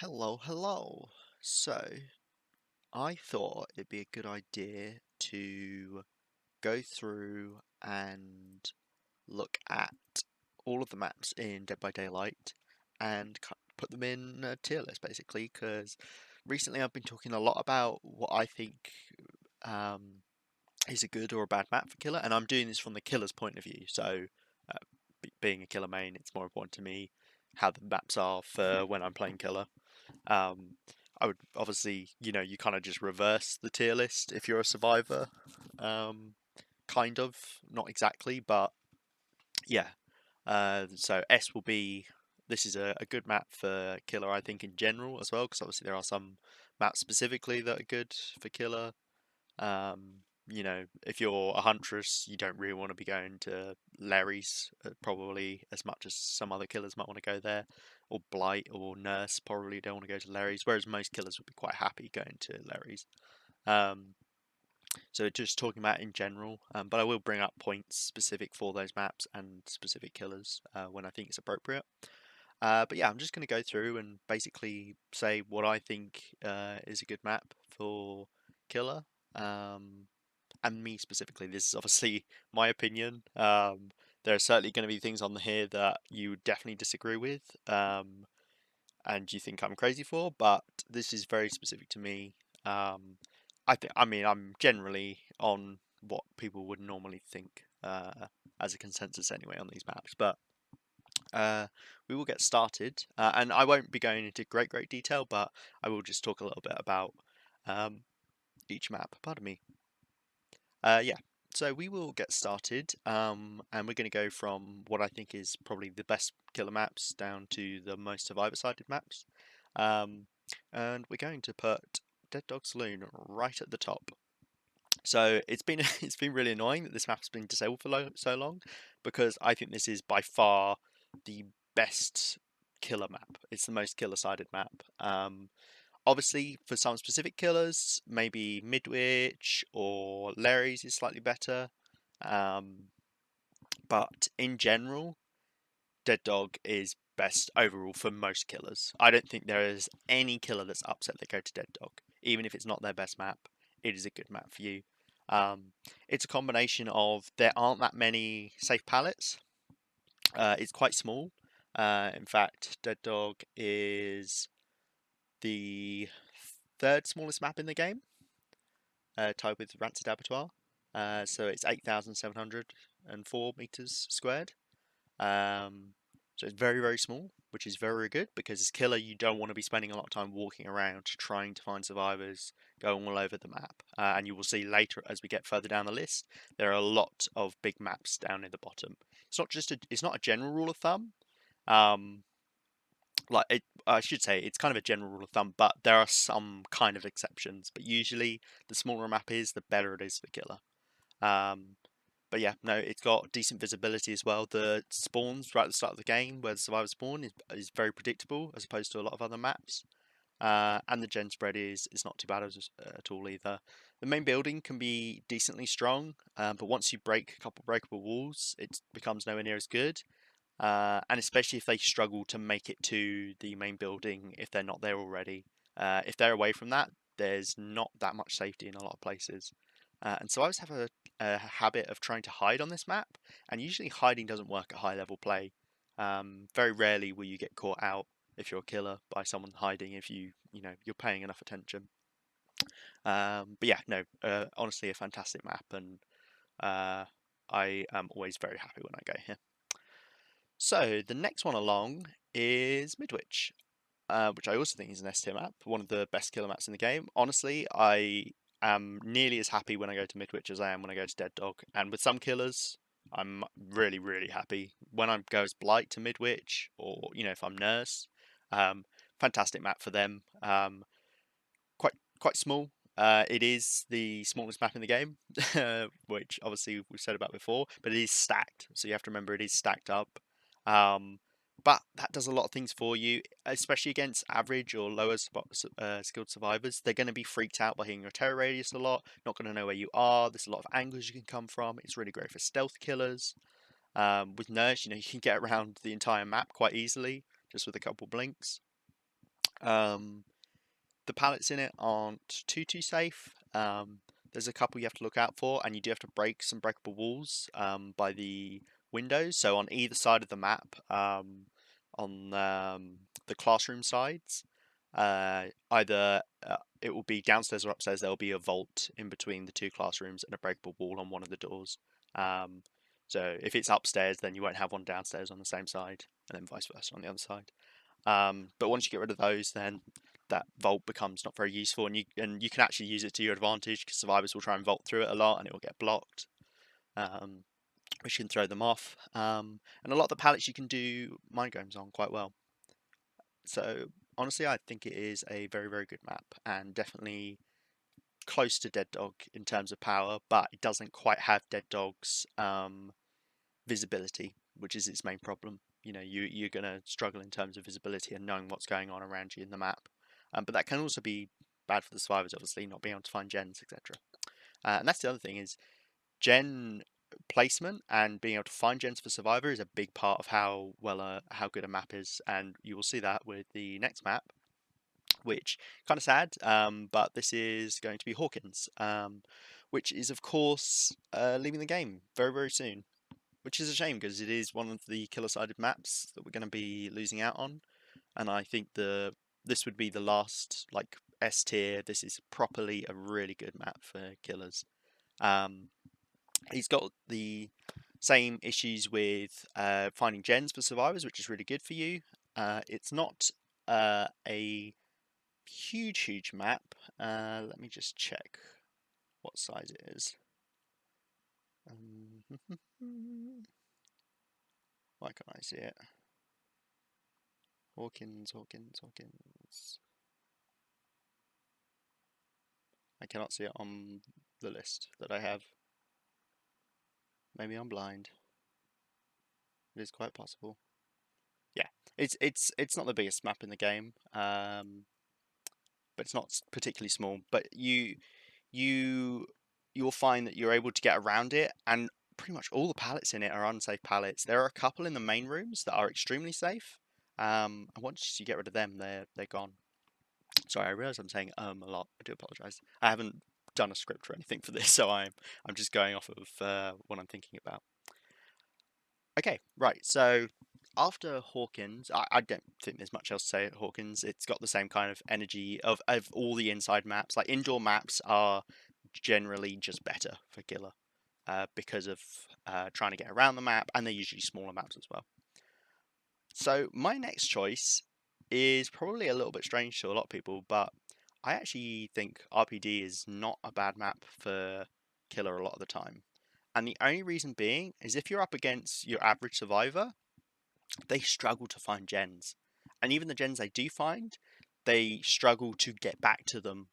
Hello, hello. So, I thought it'd be a good idea to go through and look at all of the maps in Dead by Daylight and put them in a tier list, basically, because recently I've been talking a lot about what I think um, is a good or a bad map for killer, and I'm doing this from the killer's point of view. So, uh, being a killer main, it's more important to me how the maps are for when I'm playing killer. Um, I would obviously, you kind of just reverse the tier list if you're a survivor. Um, kind of, not exactly, but yeah. So S will be. This is a good map for killer, I think, in general as well, because obviously there are some maps specifically that are good for killer. If you're a huntress, you don't really want to be going to Larry's probably as much as some other killers might want to go there, or Blight or Nurse probably don't want to go to Larry's, whereas most killers would be quite happy going to Larry's. Um, so just talking about in general, but I will bring up points specific for those maps and specific killers when I think it's appropriate. But yeah, I'm just going to go through and basically say what I think is a good map for killer. Um, and me specifically, this is obviously my opinion. There are certainly going to be things on here that you would definitely disagree with, and you think I'm crazy for, but this is very specific to me. I mean, I'm generally on what people would normally think as a consensus anyway on these maps, but we will get started, and I won't be going into great detail, but I will just talk a little bit about um, each map. Pardon me. Yeah, so we will get started, and we're going to go from what I think is probably the best killer maps down to the most survivor-sided maps. Um, and we're going to put Dead Dog Saloon right at the top. So it's been it's been really annoying that this map's been disabled for so long, because I think this is by far the best killer map. It's the most killer-sided map. Obviously, for some specific killers, maybe Midwich or Larry's is slightly better. Um, but in general, Dead Dog is best overall for most killers. I don't think there is any killer that's upset they go to Dead Dog. Even if it's not their best map, it is a good map for you. Um, it's a combination of there aren't that many safe pallets. It's quite small. In fact, Dead Dog is the third smallest map in the game, tied with Rancid Abattoir. So it's 8,704 meters squared. So it's very small, which is very good because as killer, you don't want to be spending a lot of time walking around trying to find survivors, going all over the map. And you will see later as we get further down the list, there are a lot of big maps down in the bottom. It's not a general rule of thumb. Um, I should say it's kind of a general rule of thumb, but there are some kind of exceptions. But usually, the smaller a map is, the better it is for killer. Um, but yeah, no, it's got decent visibility as well. The spawns right at the start of the game, where the survivors spawn, is very predictable as opposed to a lot of other maps. And the gen spread is not too bad at all either. The main building can be decently strong, but once you break a couple breakable walls, it becomes nowhere near as good. And especially if they struggle to make it to the main building if they're not there already. If they're away from that, there's not that much safety in a lot of places. And so I always have a habit of trying to hide on this map, and usually hiding doesn't work at high level play. Very rarely will you get caught out if you're a killer by someone hiding if you're paying enough attention. But yeah, no, honestly a fantastic map, and I am always very happy when I go here. So the next one along is Midwich, which I also think is an S tier map, one of the best killer maps in the game. Honestly, I am nearly as happy when I go to Midwich as I am when I go to Dead Dog. And with some killers, I'm really happy when I go as Blight to Midwich, or if I'm Nurse. Um, Fantastic map for them. Quite small. It is the smallest map in the game, which obviously we've said about before, but it is stacked. So you have to remember it is stacked up. Um, but that does a lot of things for you, especially against average or lower skilled survivors. They're going to be freaked out by hitting your terror radius a lot, not going to know where you are. There's a lot of angles you can come from. It's really great for stealth killers. With Nurse, you can get around the entire map quite easily just with a couple blinks. Um, the pallets in it aren't too safe. There's a couple you have to look out for, and you do have to break some breakable walls by the windows. So on either side of the map, on the classroom sides, either it will be downstairs or upstairs. There will be a vault in between the two classrooms and a breakable wall on one of the doors. Um, so if it's upstairs, then you won't have one downstairs on the same side, and then vice versa on the other side. But once you get rid of those, then that vault becomes not very useful, and you can actually use it to your advantage because survivors will try and vault through it a lot, and it will get blocked, which can throw them off. And a lot of the pallets you can do mind games on quite well. So honestly, I think it is a very good map, and definitely close to Dead Dog in terms of power, but it doesn't quite have Dead Dog's visibility, which is its main problem. You know, you're gonna struggle in terms of visibility and knowing what's going on around you in the map. But that can also be bad for the survivors, obviously, not being able to find gens, etc. And that's the other thing is gen placement and being able to find gens for survivor is a big part of how good a map is, and you will see that with the next map, which kind of sad, but this is going to be Hawkins, which is of course leaving the game very soon, which is a shame because it is one of the killer-sided maps that we're going to be losing out on, and I think this would be the last like S tier. This is properly a really good map for killers. He's got the same issues with finding gens for survivors, which is really good for you. It's not a huge map. Let me just check what size it is. Why can't I see it? Hawkins. I cannot see it on the list that I have. Maybe I'm blind. It is quite possible. Yeah, it's not the biggest map in the game, but it's not particularly small. But you'll find that you're able to get around it, and pretty much all the pallets in it are unsafe pallets. There are a couple in the main rooms that are extremely safe, and once you get rid of them, they're gone. Sorry, I realise I'm saying a lot. I do apologise. I haven't done a script or anything for this, so I'm just going off of what I'm thinking about. Okay, right. So after Hawkins, I don't think there's much else to say at Hawkins. It's got the same kind of energy of all the inside maps. Like indoor maps are generally just better for killer because of trying to get around the map, and they're usually smaller maps as well. So my next choice is probably a little bit strange to a lot of people, but I actually think RPD is not a bad map for killer a lot of the time. And the only reason being is if you're up against your average survivor, they struggle to find gens. And even the gens they do find, they struggle to get back to them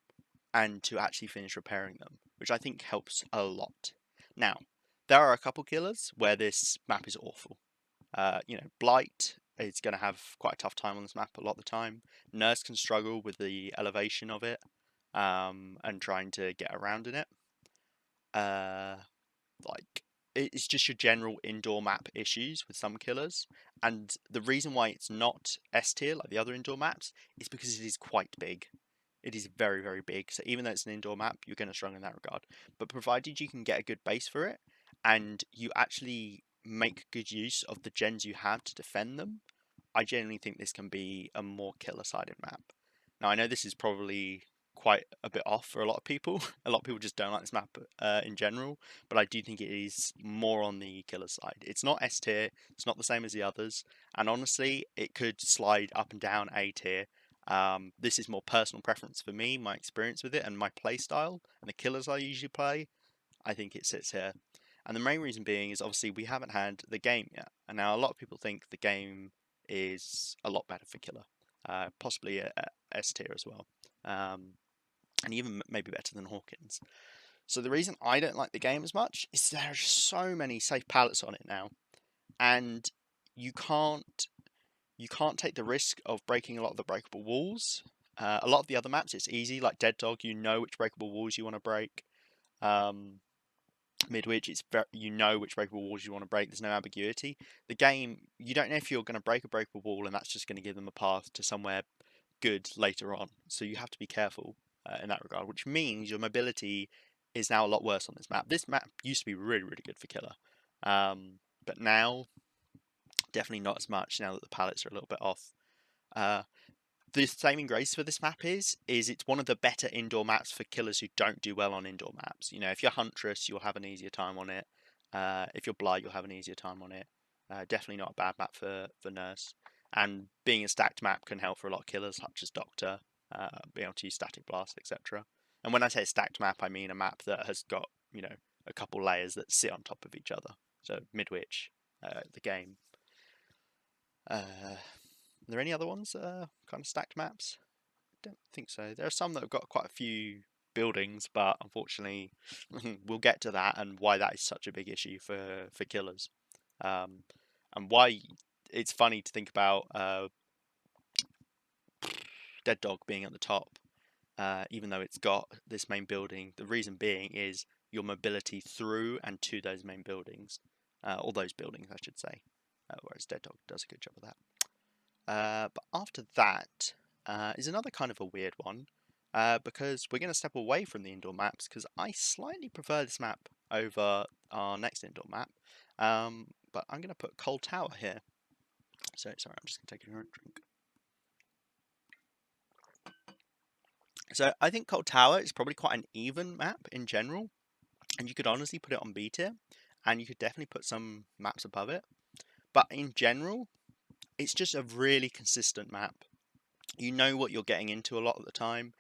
and to actually finish repairing them, which I think helps a lot. Now, there are a couple killers where this map is awful. Blight is going to have quite a tough time on this map a lot of the time. Nurse can struggle with the elevation of it and trying to get around in it. It's just your general indoor map issues with some killers, and the reason why it's not S tier like the other indoor maps is because it is quite big. It is very big, so even though it's an indoor map, you're going to struggle in that regard. But provided you can get a good base for it, and you actually make good use of the gens you have to defend them, I genuinely think this can be a more killer-sided map. Now, I know this is probably quite a bit off for a lot of people. A lot of people just don't like this map in general, but I do think it is more on the killer side. It's not S tier, it's not the same as the others, and honestly, it could slide up and down A tier. This is more personal preference for me, my experience with it, and my play style, and the killers I usually play. I think it sits here. And the main reason being is obviously we haven't had the game yet, and now a lot of people think the game is a lot better for killer, possibly a S tier as well, and even maybe better than Hawkins. So the reason I don't like the game as much is there are so many safe pallets on it now, and you can't take the risk of breaking a lot of the breakable walls. A lot of the other maps it's easy, like Dead Dog, you know which breakable walls you want to break. Midwich, you know which breakable walls you want to break. There's no ambiguity. The game, you don't know if you're going to break a breakable wall and that's just going to give them a path to somewhere good later on. So you have to be careful in that regard, which means your mobility is now a lot worse on this map. This map used to be really, really good for killer, but now definitely not as much now that the pallets are a little bit off. The saving grace for this map is it's one of the better indoor maps for killers who don't do well on indoor maps. You know, if you're Huntress, you'll have an easier time on it. If you're Blight, you'll have an easier time on it. Definitely not a bad map for Nurse. And being a stacked map can help for a lot of killers, such as Doctor, being able to use Static Blast, etc. And when I say stacked map, I mean a map that has got, you know, a couple layers that sit on top of each other. So Midwich, the game. Are there any other ones that are kind of stacked maps? I don't think so. There are some that have got quite a few buildings, but unfortunately, we'll get to that and why that is such a big issue for killers, and why it's funny to think about Dead Dog being at the top, even though it's got this main building. The reason being is your mobility through and to those main buildings, or those buildings, I should say. Whereas Dead Dog does a good job of that. But after that is another kind of a weird one, because we're going to step away from the indoor maps because I slightly prefer this map over our next indoor map. But I'm going to put Cold Tower here. So sorry, I'm just going to take a drink. So I think Cold Tower is probably quite an even map in general, and you could honestly put it on B tier, and you could definitely put some maps above it. But in general, it's just a really consistent map. You know what you're getting into a lot of the time.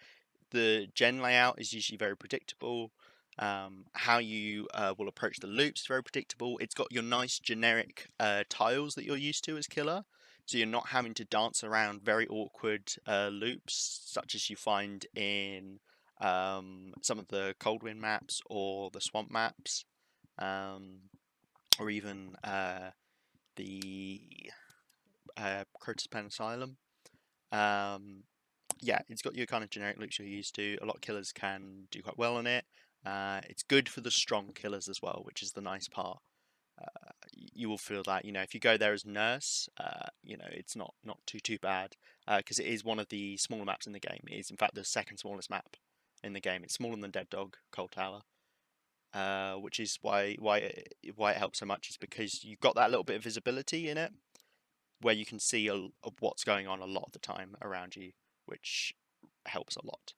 The gen layout is usually very predictable. How you will approach the loops is very predictable. It's got your nice generic tiles that you're used to as killer, so you're not having to dance around very awkward loops such as you find in some of the Coldwind maps or the Swamp maps, or even the Crotus Pen Asylum. Yeah, it's got your kind of generic loops you're used to. A lot of killers can do quite well on it. It's good for the strong killers as well, which is the nice part. You will feel that, you know, if you go there as Nurse, you know, it's not too bad, because it is one of the smaller maps in the game. It is, in fact, the second smallest map in the game. It's smaller than Dead Dog, Cold Tower, which is why it helps so much, is because you've got that little bit of visibility in it, where you can see what's going on a lot of the time around you, which helps a lot.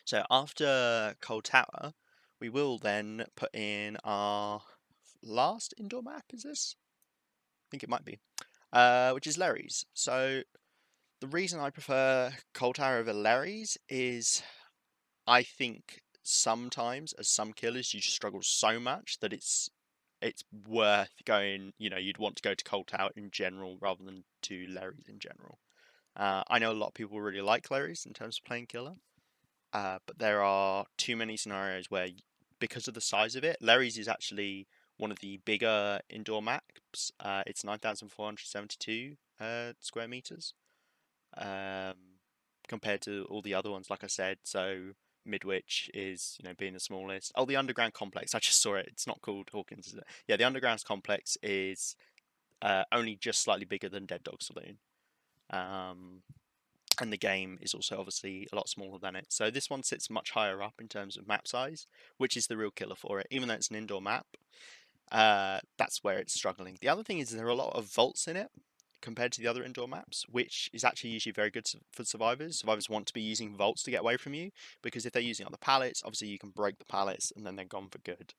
So after Cold Tower, we will then put in our last indoor map, is this? I think it might be, which is Larry's. So the reason I prefer Cold Tower over Larry's is I think sometimes, as some killers, you just struggle so much that it's worth going, you know, you'd want to go to Cold Tower in general rather than to Larry's in general. I know a lot of people really like Larry's in terms of playing killer, but there are too many scenarios where, because of the size of it, Larry's is actually one of the bigger indoor maps. It's 9,472 square meters, compared to all the other ones, like I said. So Midwich is, you know, being the smallest. Oh, the underground complex. I just saw it. It's not called Hawkins, is it? Yeah, the underground complex is only just slightly bigger than Dead Dog Saloon. And the game is also obviously a lot smaller than it. So this one sits much higher up in terms of map size, which is the real killer for it. Even though it's an indoor map, that's where it's struggling. The other thing is there are a lot of vaults in it compared to the other indoor maps, which is actually usually very good for survivors. Survivors want to be using vaults to get away from you, because if they're using other pallets, obviously you can break the pallets and then they're gone for good.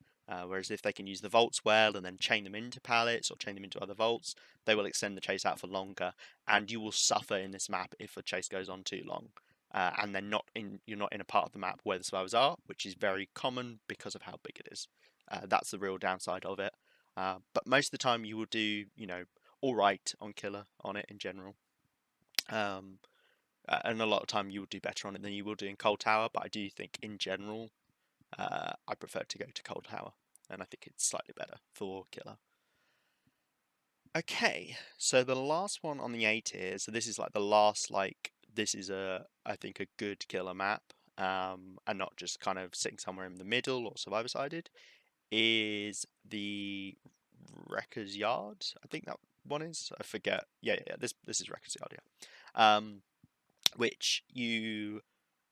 Whereas if they can use the vaults well and then chain them into pallets or chain them into other vaults, they will extend the chase out for longer, and you will suffer in this map if a chase goes on too long. And you're not in a part of the map where the survivors are, which is very common because of how big it is. That's the real downside of it. But most of the time you will do, you know, all right on killer on it in general. And a lot of time you will do better on it than you will do in Cold Tower, but I do think in general I prefer to go to Cold Tower, and I think it's slightly better for killer. Okay, so the last one on the A tier, so this is like the last, like, this is I think a good killer map, and not just kind of sitting somewhere in the middle or survivor sided, is the Wrecker's Yard. I think that one is. I forget. Yeah. This is Wrecker's Yard. Yeah. which you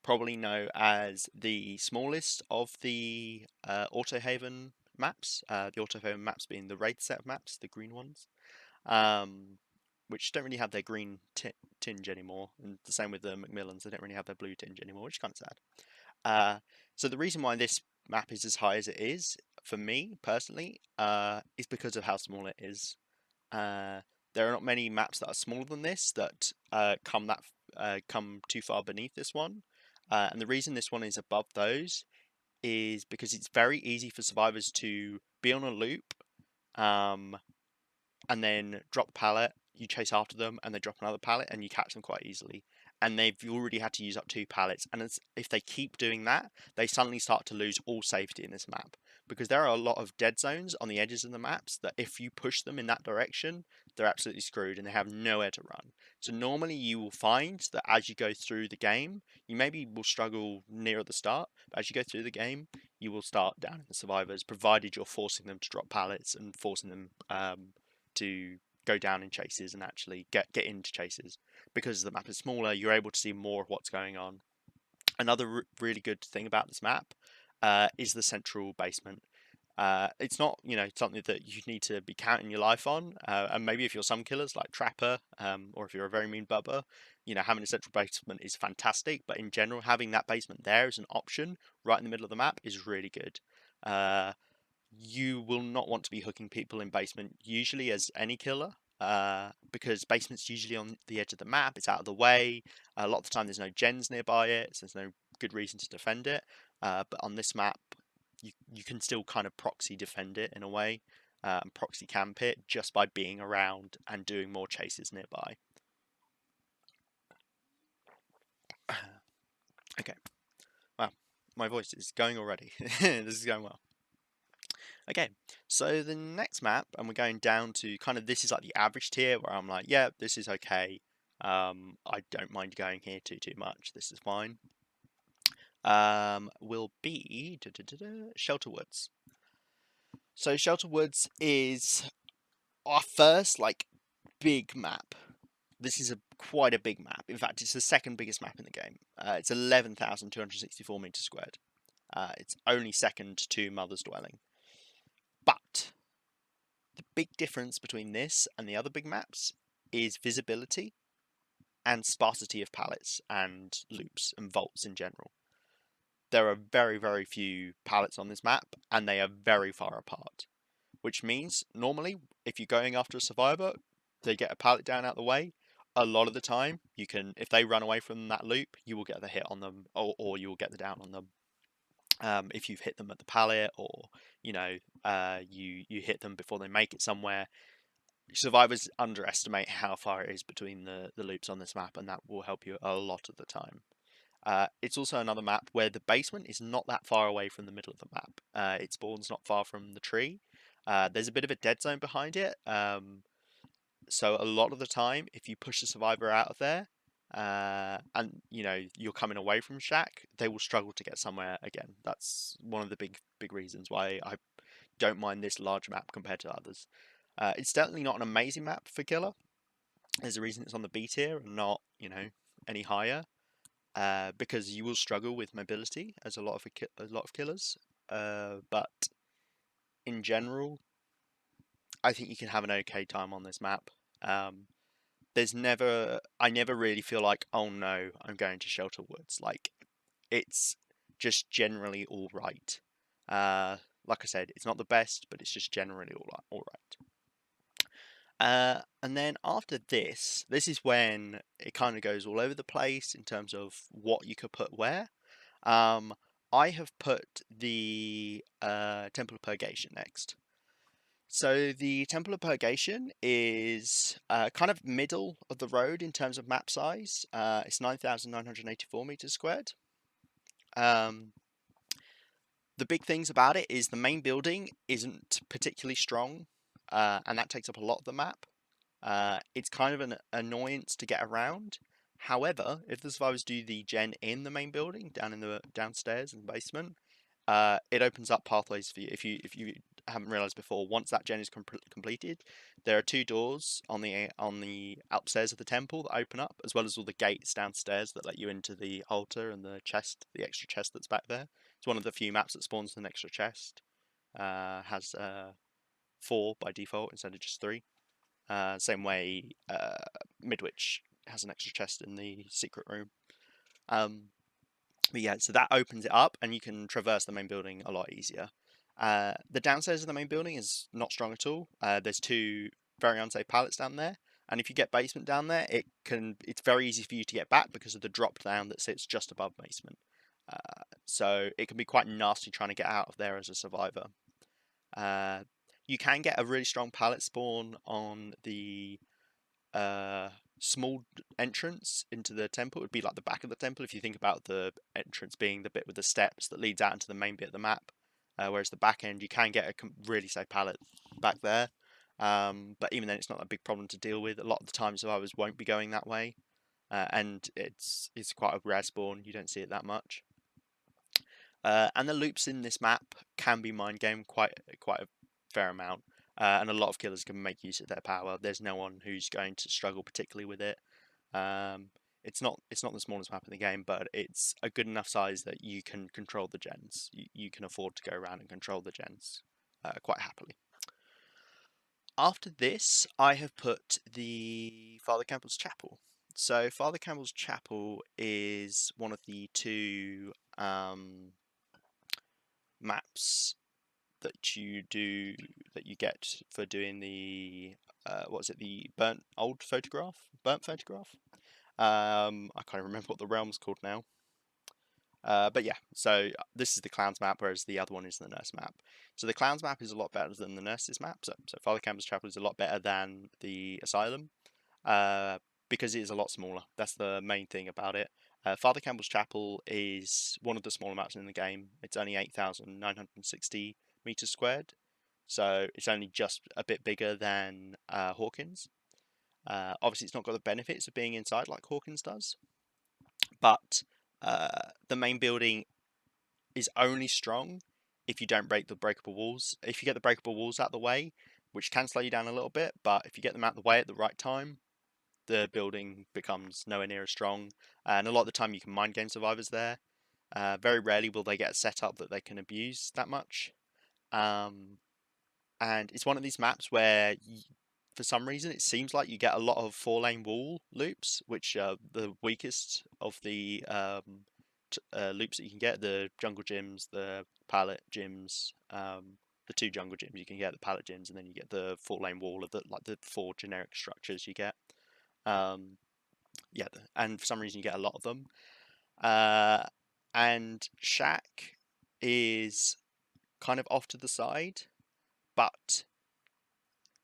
probably know as the smallest of the Autohaven maps. The Autohaven maps being the Wraith set of maps, the green ones, um, which don't really have their green tinge anymore. And the same with the Macmillans, they don't really have their blue tinge anymore, which is kind of sad. So the reason why this map is as high as it is, for me personally, is because of how small it is. Uh, there are not many maps that are smaller than this that come too far beneath this one. And the reason this one is above those is because it's very easy for survivors to be on a loop, um, and then drop the pallet, you chase after them, and they drop another pallet, and you catch them quite easily. And they've already had to use up 2 pallets, and if they keep doing that, they suddenly start to lose all safety in this map. Because there are a lot of dead zones on the edges of the maps that if you push them in that direction, they're absolutely screwed and they have nowhere to run. So normally you will find that as you go through the game, you maybe will struggle near the start, but as you go through the game, you will start down in the survivors, provided you're forcing them to drop pallets and forcing them to go down in chases and actually get into chases. Because the map is smaller, you're able to see more of what's going on. Another really good thing about this map is the central basement. It's not, something that you need to be counting your life on. And maybe if you're some killers like Trapper, or if you're a very mean bubba, having a central basement is fantastic. But in general, having that basement there as an option right in the middle of the map is really good. You will not want to be hooking people in basement usually as any killer, because basement's usually on the edge of the map, it's out of the way. A lot of the time there's no gens nearby it, so there's no good reason to defend it. But on this map, you can still kind of proxy defend it in a way, and proxy camp it just by being around and doing more chases nearby. Okay, well, my voice is going already. This is going well. Okay, so the next map, and we're going down to kind of, this is like the average tier where I'm like, yeah, this is okay. I don't mind going here too much. This is fine. Will be Shelter Woods. So Shelter Woods is our first like big map. This is quite a big map. In fact, it's the second biggest map in the game. It's 11,264 meters squared. It's only second to Mother's Dwelling. But the big difference between this and the other big maps is visibility and sparsity of pallets and loops and vaults in general. There are very, very few pallets on this map, and they are very far apart. Which means, normally, if you're going after a survivor, they get a pallet down out the way. A lot of the time, if they run away from that loop, you will get the hit on them, or you will get the down on them. If you've hit them at the pallet, or you hit them before they make it somewhere. Survivors underestimate how far it is between the loops on this map, and that will help you a lot of the time. It's also another map where the basement is not that far away from the middle of the map. It spawns not far from the tree. There's a bit of a dead zone behind it, so a lot of the time, if you push the survivor out of there, and you're coming away from Shack, they will struggle to get somewhere again. That's one of the big reasons why I don't mind this large map compared to others. It's definitely not an amazing map for killer. There's a reason it's on the B tier and not any higher, because you will struggle with mobility as a lot of killers. But in general, I think you can have an okay time on this map. I never really feel like, oh no, I'm going to Shelter Woods. Like, it's just generally all right. Like I said, it's not the best, but it's just generally all right. And then after this is when it kind of goes all over the place in terms of what you could put where. I have put the Temple of Purgation next. So the Temple of Purgation is kind of middle of the road in terms of map size. It's 9,984 meters squared. The big things about it is the main building isn't particularly strong, and that takes up a lot of the map. It's kind of an annoyance to get around. However, if the survivors do the gen in the main building, downstairs in the basement, it opens up pathways for you. If you haven't realised before, once that gen is completed, there are 2 doors on the upstairs of the temple that open up, as well as all the gates downstairs that let you into the altar and the chest, the extra chest that's back there. It's one of the few maps that spawns an extra chest. Has 4 by default instead of just 3. Same way Midwich has an extra chest in the secret room. But yeah, so that opens it up, and you can traverse the main building a lot easier. The downstairs of the main building is not strong at all. There's 2 very unsafe pallets down there, and if you get basement down there, it's very easy for you to get back because of the drop down that sits just above basement. So it can be quite nasty trying to get out of there as a survivor. You can get a really strong pallet spawn on the small entrance into the temple. It would be like the back of the temple if you think about the entrance being the bit with the steps that leads out into the main bit of the map. Whereas the back end, you can get a really safe pallet back there. But even then, it's not a big problem to deal with. A lot of the time, survivors won't be going that way, and it's quite a rare spawn. You don't see it that much. And the loops in this map can be mind game quite a fair amount, and a lot of killers can make use of their power. There's no one who's going to struggle particularly with it. It's not the smallest map in the game, but it's a good enough size that you can control the gens. You can afford to go around and control the gens quite happily. After this, I have put the Father Campbell's Chapel. So Father Campbell's Chapel is one of the 2 maps that you get for doing the the burnt photograph. I can't remember what the realm's called now. But yeah, so this is the Clowns map, whereas the other one is the Nurse map. So the Clowns map is a lot better than the Nurse's map. So Father Campbell's Chapel is a lot better than the Asylum, because it is a lot smaller. That's the main thing about it. Father Campbell's Chapel is one of the smaller maps in the game. It's only 8,960 meters squared, so it's only just a bit bigger than Hawkins. Obviously, it's not got the benefits of being inside like Hawkins does, but the main building is only strong if you don't break the breakable walls. If you get the breakable walls out of the way, which can slow you down a little bit, but if you get them out of the way at the right time, the building becomes nowhere near as strong. And a lot of the time you can mind game survivors there. Very rarely will they get a setup that they can abuse that much. And it's one of these maps where for some reason it seems like you get a lot of 4-lane wall loops, which are the weakest of the loops that you can get. The jungle gyms, the pallet gyms, the 2 jungle gyms you can get, the pallet gyms, and then you get the 4-lane wall of the 4 generic structures you get. Yeah, and for some reason you get a lot of them. And Shack is kind of off to the side, but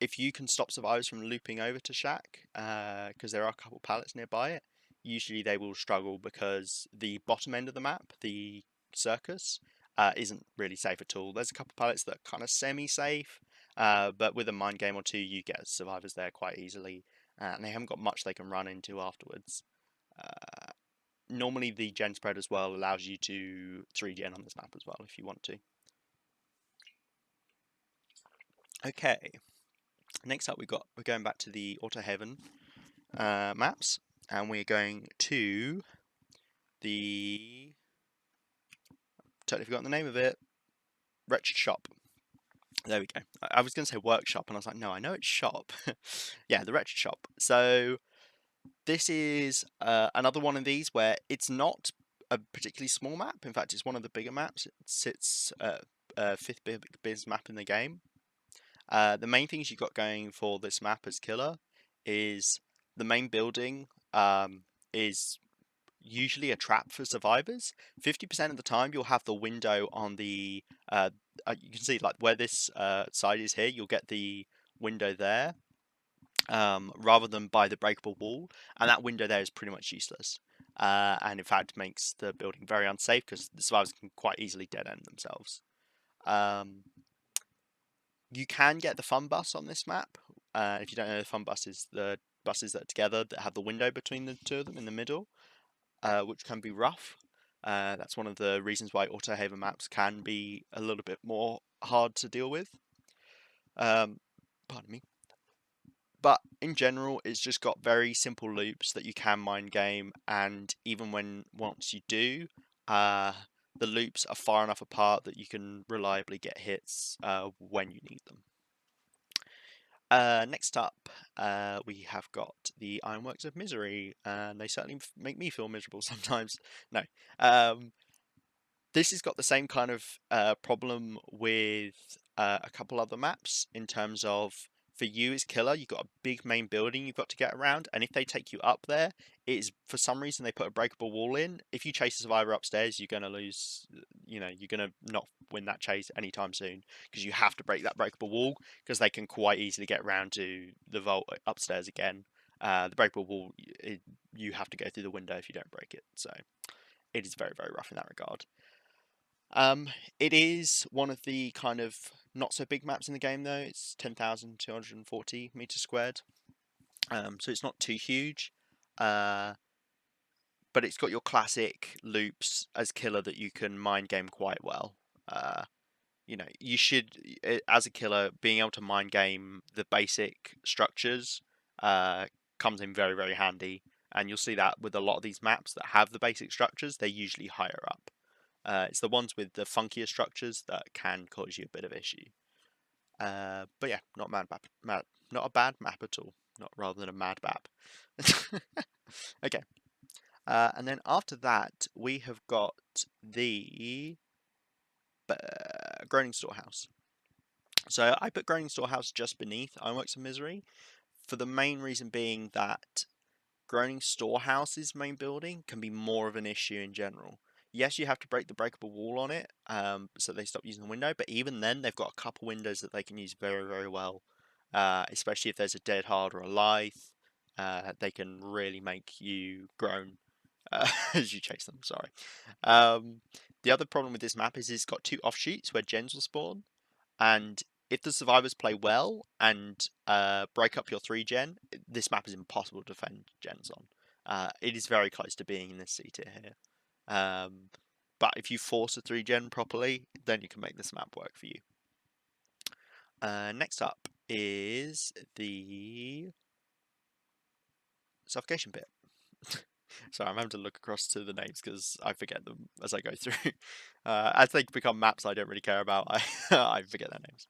if you can stop survivors from looping over to Shack, because there are a couple pallets nearby it, usually they will struggle because the bottom end of the map, the circus, isn't really safe at all. There's a couple pallets that are kind of semi-safe, but with a mind game or 2, you get survivors there quite easily, and they haven't got much they can run into afterwards. Normally the gen spread as well allows you to 3gen on this map as well if you want to. Okay, next up we're going back to the Auto Heaven maps, and we're going to the, totally forgotten the name of it, Wretched Shop. There we go. I was going to say workshop, and I was like, no, I know it's shop. Yeah, the Wretched Shop. So this is another one of these where it's not a particularly small map. In fact, it's one of the bigger maps. It sits 5th biggest map in the game. The main things you've got going for this map as killer is the main building is usually a trap for survivors. 50% of the time you'll have the window on the you can see like where this side is here, you'll get the window there rather than by the breakable wall, and that window there is pretty much useless, and in fact makes the building very unsafe because the survivors can quite easily dead end themselves. You can get the fun bus on this map. If you don't know, the fun bus is the buses that are together that have the window between the 2 of them in the middle, which can be rough. That's one of the reasons why Auto Haven maps can be a little bit more hard to deal with. Pardon me. But in general, it's just got very simple loops that you can mind game, and even when once you do, uh, the loops are far enough apart that you can reliably get hits when you need them. Next up, we have got the Ironworks of Misery, and they certainly make me feel miserable sometimes. No, um, this has got the same kind of problem with a couple other maps in terms of for you as killer, you've got a big main building you've got to get around, and if they take you up there, it is for some reason they put a breakable wall in. If you chase a survivor upstairs, you're gonna lose. You know, you're gonna not win that chase anytime soon because you have to break that breakable wall because they can quite easily get around to the vault upstairs again. The breakable wall, you have to go through the window if you don't break it, so it is very rough in that regard. It is one of the kind of not so big maps in the game though. It's 10,240 meters squared, so it's not too huge. But it's got your classic loops as killer that you can mind game quite well. You know, you should, as a killer, being able to mind game the basic structures comes in very handy, and you'll see that with a lot of these maps that have the basic structures, they're usually higher up. It's the ones with the funkier structures that can cause you a bit of issue. But yeah, not not a bad map at all. Not rather than a mad map. Okay. And then after that, we have got the Groaning Storehouse. So I put Groaning Storehouse just beneath Ironworks of Misery for the main reason being that Groaning Storehouse's main building can be more of an issue in general. Yes, you have to break the breakable wall on it, so they stop using the window. But even then, they've got a couple windows that they can use very well. Especially if there's a dead hard or a lithe, they can really make you groan as you chase them. Sorry. The other problem with this map is it's got two offshoots where gens will spawn, and if the survivors play well and break up your 3 gen, this map is impossible to defend gens on. It is very close to being in this C tier here. But if you force a 3 gen properly, then you can make this map work for you. Next up is the Suffocation Pit. Sorry, I'm having to look across to the names because I forget them as I go through. As they become maps I don't really care about, I forget their names.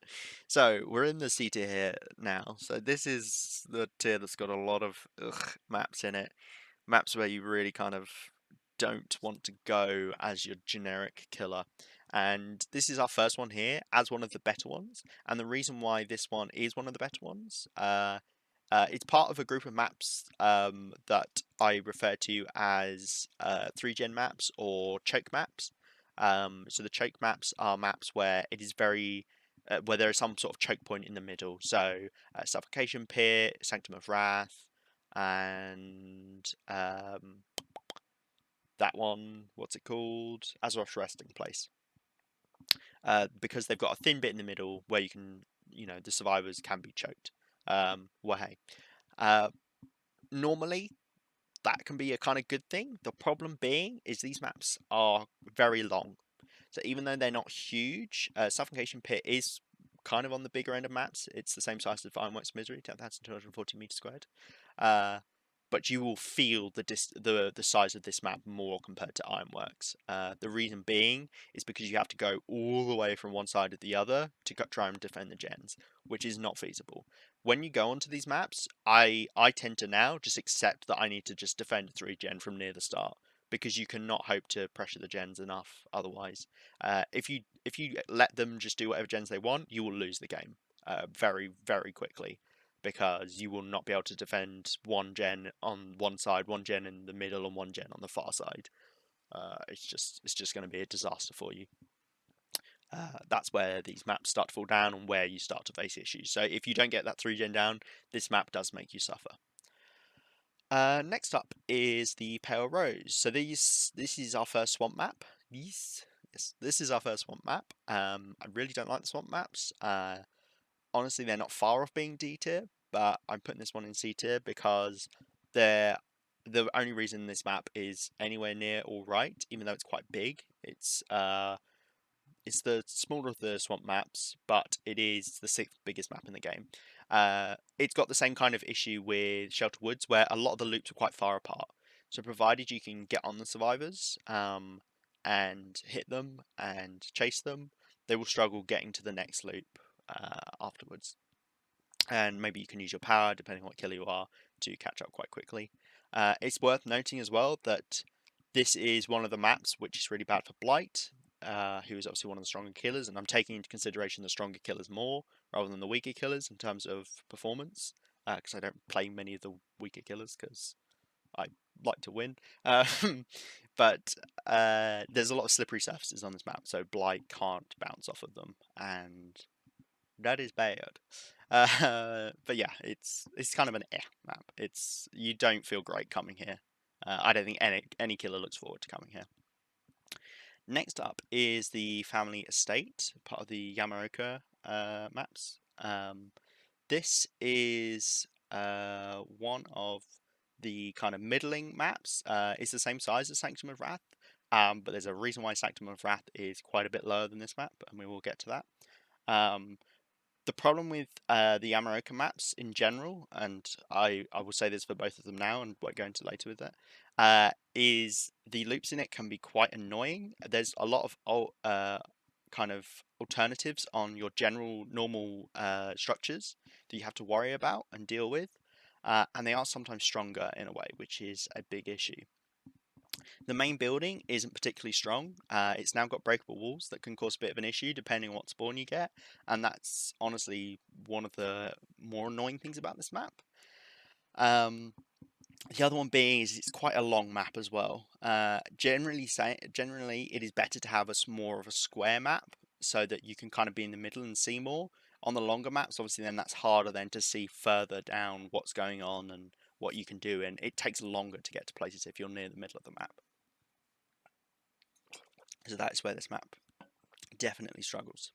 So we're in the C tier here now. So this is the tier that's got a lot of maps in it. Maps where you really kind of don't want to go as your generic killer. And this is our first one here as one of the better ones. And the reason why this one is one of the better ones, it's part of a group of maps that I refer to as 3 gen maps or choke maps. So the choke maps are maps where it is very where there is some sort of choke point in the middle. So Suffocation Pit, Sanctum of Wrath, and that one, what's it called? Azeroth's Resting Place. Because they've got a thin bit in the middle where you can, you know, the survivors can be choked. Well, hey. Normally, that can be a kind of good thing. The problem being is these maps are very long. So even though they're not huge, Suffocation Pit is kind of on the bigger end of maps. It's the same size as Ironworks Misery, 10,240 meters squared. But you will feel the size of this map more compared to Ironworks. The reason being is because you have to go all the way from one side to the other to try and defend the gens, which is not feasible. When you go onto these maps, I tend to now just accept that I need to just defend 3 gen from near the start because you cannot hope to pressure the gens enough otherwise. If you let them just do whatever gens they want, you will lose the game very quickly because you will not be able to defend 1 gen on one side, 1 gen in the middle, and 1 gen on the far side. It's just going to be a disaster for you. That's where these maps start to fall down and where you start to face issues. So if you don't get that 3 gen down, this map does make you suffer. Next up is the Pale Rose. So this is our first swamp map. Yes, this is our first swamp map. I really don't like the swamp maps. Honestly, they're not far off being D tier, but I'm putting this one in C tier because they're the only reason this map is anywhere near all right, even though it's quite big. It's It's the smaller of the swamp maps, but it is the sixth biggest map in the game. It's got the same kind of issue with Shelter Woods, where a lot of the loops are quite far apart. So provided you can get on the survivors and hit them and chase them, they will struggle getting to the next loop afterwards. And maybe you can use your power, depending on what killer you are, to catch up quite quickly. It's worth noting as well that this is one of the maps which is really bad for Blight, who is obviously one of the stronger killers, and I'm taking into consideration the stronger killers more rather than the weaker killers in terms of performance, because I don't play many of the weaker killers because I like to win. But there's a lot of slippery surfaces on this map, so Blight can't bounce off of them, and that is bad. But yeah, it's kind of an map. You don't feel great coming here. I don't think any killer looks forward to coming here. Next up is the Family Estate, part of the Yamaoka maps. This is one of the kind of middling maps. It's the same size as Sanctum of Wrath, but there's a reason why Sanctum of Wrath is quite a bit lower than this map, and we will get to that. The problem with the Yamaoka maps in general, and I will say this for both of them now, and we'll go into later with that, is the loops in it can be quite annoying. There's a lot of kind of alternatives on your general normal structures that you have to worry about and deal with, and they are sometimes stronger in a way, which is a big issue. The main building isn't particularly strong. It's now got breakable walls that can cause a bit of an issue depending on what spawn you get, and that's honestly one of the more annoying things about this map. The other one being is it's quite a long map as well. Generally, it is better to have more of a square map so that you can kind of be in the middle and see more. On the longer maps, obviously, then that's harder then to see further down what's going on and what you can do, and it takes longer to get to places if you're near the middle of the map. So that's where this map definitely struggles.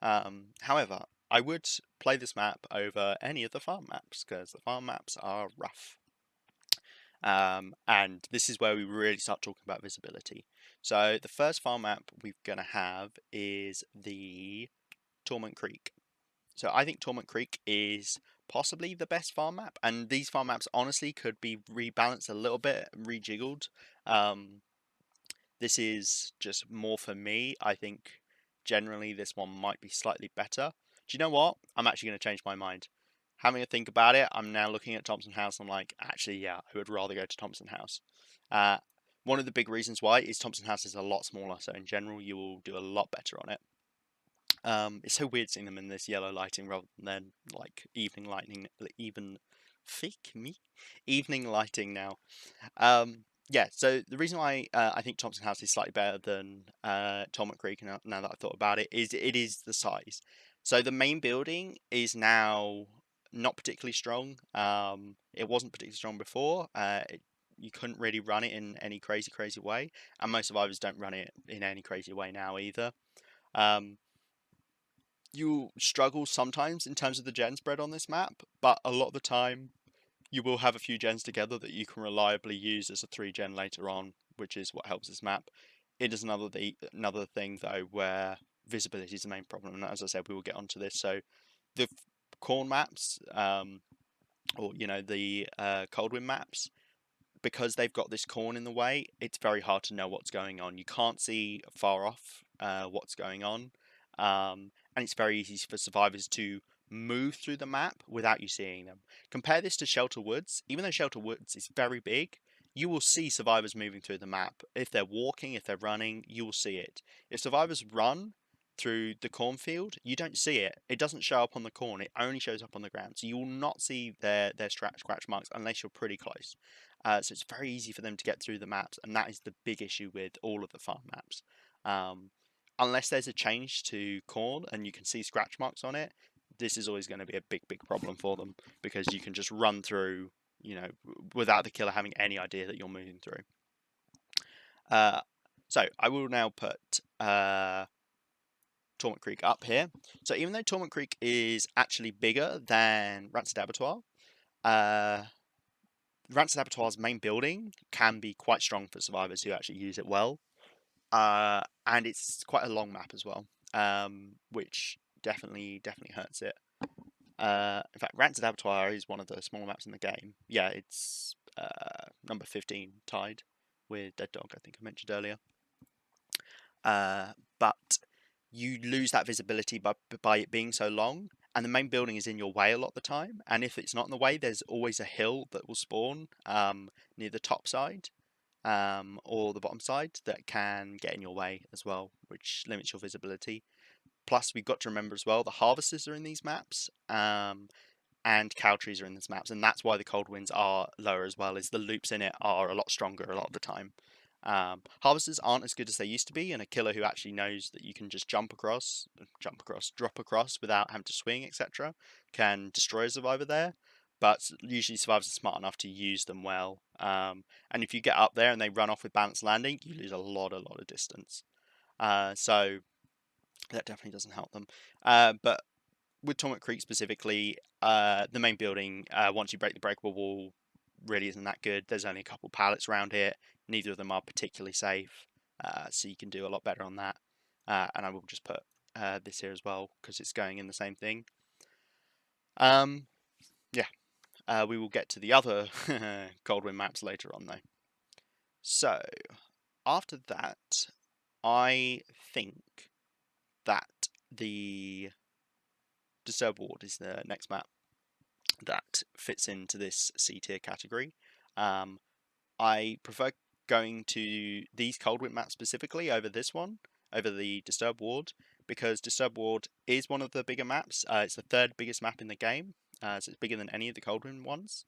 However, I would play this map over any of the farm maps because the farm maps are rough. And this is where we really start talking about visibility. So the first farm map we're going to have is the Tormund Creek. So I think Tormund Creek is possibly the best farm map, and these farm maps honestly could be rebalanced a little bit, rejiggled. This is just more for me. I think generally this one might be slightly better. Do you know what? I'm actually going to change my mind. Having a think about it, I'm now looking at Thompson House. I'm like, actually, yeah, I would rather go to Thompson House. One of the big reasons why is Thompson House is a lot smaller, so in general, you will do a lot better on it. It's so weird seeing them in this yellow lighting rather than like evening lighting, evening lighting now. Yeah, so the reason why I think Thompson House is slightly better than Tormund Creek, now that I've thought about it, is the size. So the main building is now not particularly strong. It wasn't particularly strong before. You couldn't really run it in any crazy way, and most survivors don't run it in any crazy way now either. You struggle sometimes in terms of the gen spread on this map, but a lot of the time you will have a few gens together that you can reliably use as a 3-gen later on, which is what helps this map. It is another thing though where visibility is the main problem, and as I said, we will get onto this. So the corn maps, or the Coldwind maps, because they've got this corn in the way, it's very hard to know what's going on. You can't see far off what's going on, and it's very easy for survivors to move through the map without you seeing them. Compare this to Shelter Woods. Even though Shelter Woods is very big, you will see survivors moving through the map. If they're walking, if they're running, you will see it. If survivors run through the cornfield, you don't see it. It doesn't show up on the corn. It only shows up on the ground. So you will not see their scratch marks unless you're pretty close. So it's very easy for them to get through the maps, and that is the big issue with all of the farm maps. Unless there's a change to corn and you can see scratch marks on it, this is always going to be a big problem for them, because you can just run through, without the killer having any idea that you're moving through. So I will now put Tormund Creek up here. So even though Tormund Creek is actually bigger than Rancid Abattoir, Rancid Abattoir's main building can be quite strong for survivors who actually use it well. and it's quite a long map as well, which definitely hurts it. In fact, Rancid Abattoir is one of the smaller maps in the game. Yeah, it's number 15, tied with Dead Dog, I think I mentioned earlier. But you lose that visibility by it being so long, and the main building is in your way a lot of the time. And if it's not in the way, there's always a hill that will spawn near the top side or the bottom side that can get in your way as well, which limits your visibility. Plus, we've got to remember as well, the harvesters are in these maps, and cow trees are in these maps, and that's why the cold winds are lower as well, is the loops in it are a lot stronger a lot of the time. Harvesters aren't as good as they used to be, and a killer who actually knows that you can just drop across without having to swing, etc., can destroy a survivor there. But usually survivors are smart enough to use them well. And if you get up there and they run off with balanced landing, you lose a lot of distance. So that definitely doesn't help them. But with Tormund Creek specifically, the main building, once you break the breakable wall, really isn't that good. There's only a couple pallets around it. Neither of them are particularly safe, so you can do a lot better on that. And I will just put this here as well because it's going in the same thing. Yeah, we will get to the other Coldwind maps later on though. So after that, I think that the Disturbed Ward is the next map that fits into this C tier category. I prefer going to these Coldwind maps specifically over this one, over the Disturbed Ward, because Disturbed Ward is one of the bigger maps. It's the third biggest map in the game, so it's bigger than any of the Coldwind ones.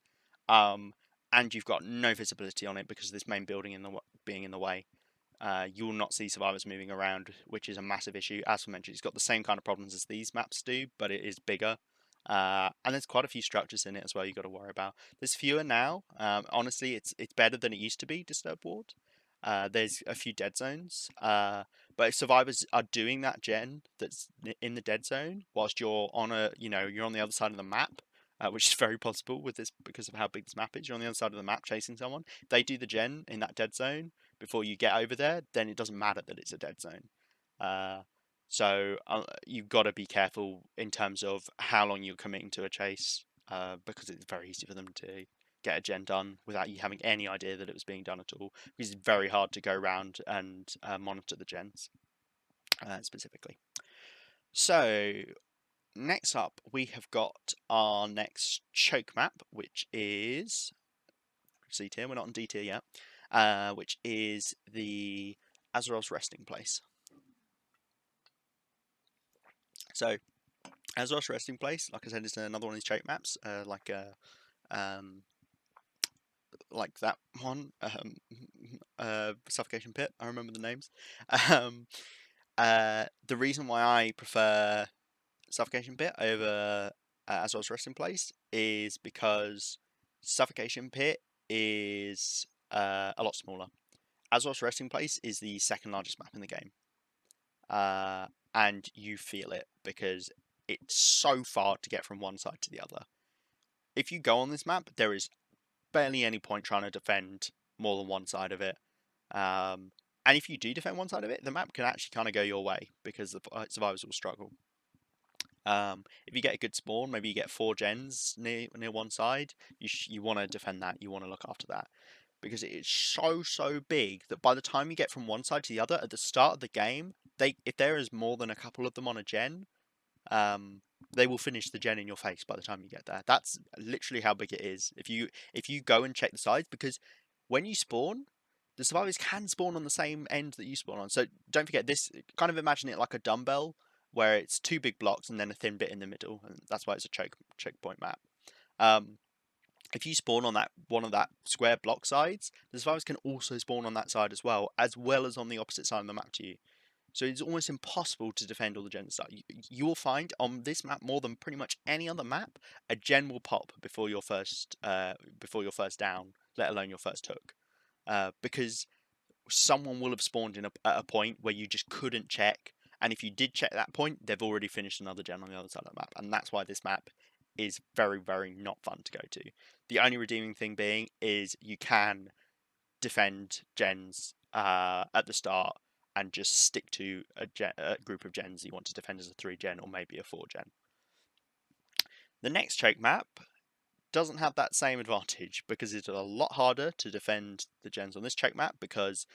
And you've got no visibility on it because of this main building being in the way. You will not see survivors moving around, which is a massive issue. As I mentioned, it's got the same kind of problems as these maps do, but it is bigger. And there's quite a few structures in it as well you've got to worry about. There's fewer now. Honestly, it's better than it used to be, Disturbed Ward. There's a few dead zones. But if survivors are doing that gen that's in the dead zone, whilst you're on you're on the other side of the map, which is very possible with this because of how big this map is. You're on the other side of the map chasing someone. If they do the gen in that dead zone before you get over there, then it doesn't matter that it's a dead zone. So you've got to be careful in terms of how long you're committing to a chase, because it's very easy for them to get a gen done without you having any idea that it was being done at all. Because it's very hard to go around and monitor the gens specifically. So next up, we have got our next choke map, which is C tier. We're not on D tier yet, which is the Azeroth's Resting Place. So, Azeroth's Resting Place, like I said, is another one of these choke maps, like that one, Suffocation Pit. I remember the names. The reason why I prefer Suffocation Pit over Azeroth's Resting Place is because Suffocation Pit is a lot smaller. Azeroth's Resting Place is the second largest map in the game. And you feel it because it's so far to get from one side to the other. If you go on this map, there is barely any point trying to defend more than one side of it. And if you do defend one side of it, the map can actually kind of go your way because the survivors will struggle. If you get a good spawn, maybe you get 4 gens near one side, you want to defend that, you want to look after that. Because it is so big that by the time you get from one side to the other, at the start of the game, if there is more than a couple of them on a gen, they will finish the gen in your face by the time you get there. That's literally how big it is. If you go and check the sides, because when you spawn, the survivors can spawn on the same end that you spawn on. So don't forget this. Kind of imagine it like a dumbbell, where it's 2 big blocks and then a thin bit in the middle, and that's why it's a choke point map. If you spawn on one of that square block sides, the survivors can also spawn on that side as well as on the opposite side of the map to you. So it's almost impossible to defend all the gens. You will find on this map more than pretty much any other map, a gen will pop before your first down, let alone your first hook, because someone will have spawned at a point where you just couldn't check, and if you did check that point, they've already finished another gen on the other side of the map, and that's why this map is very, very not fun to go to. The only redeeming thing being is you can defend gens at the start, and just stick to a group of gens you want to defend as a 3 gen or maybe a 4 gen. The next choke map doesn't have that same advantage because it's a lot harder to defend the gens on this choke map because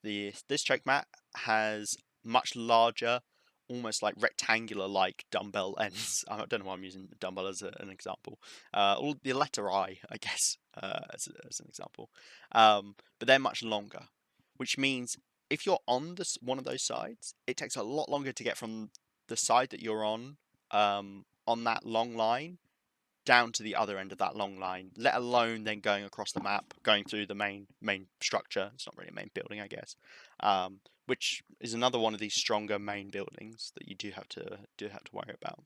this choke map has much larger, almost like rectangular like dumbbell ends. I don't know why I'm using dumbbell as an example. Or the letter I guess, as an example. But they're much longer, which means if you're on one of those sides, it takes a lot longer to get from the side that you're on that long line down to the other end of that long line, let alone then going across the map, going through the main structure. It's not really a main building, I guess, which is another one of these stronger main buildings that you do have to worry about.